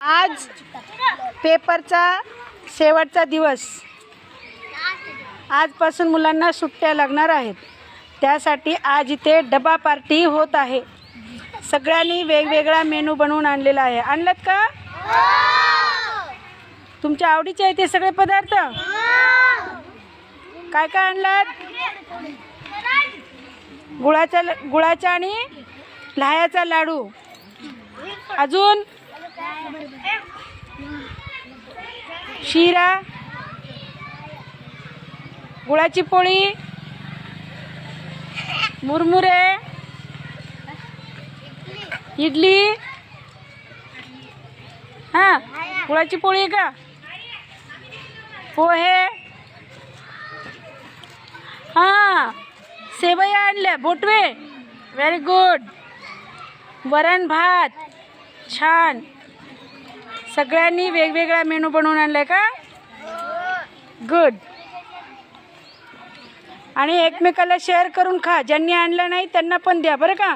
आज पेपरचा शेवटचा दिवस. आजपासून मुलांना सुट्ट्या लागणार आहेत. त्यासाठी आज इथे डबा पार्टी होत आहे. सगळ्यांनी वेगवेगळा मेनू बनवून आणलेला आहे. आणलात का? तुमच्या आवडीचे आहे ते सगळे पदार्थ? काय काय आणलात? गुळाचा आणि लाह्याचा लाडू. अजून शिरा, गुळाची पोळी, मुरमुरे, इडली. हां, गुळाची पोळी आहे का? पोहे. हां, सेवया आणल्या, बोटवे. Very good. वरण भात. छान. सगळ्यांनी वेगवेगळा मेनू बनवून आणलाय का? गुड. आणि एकमेकाला शेअर करून खा. ज्यांनी आणलं नाही त्यांना पण द्या बरं का.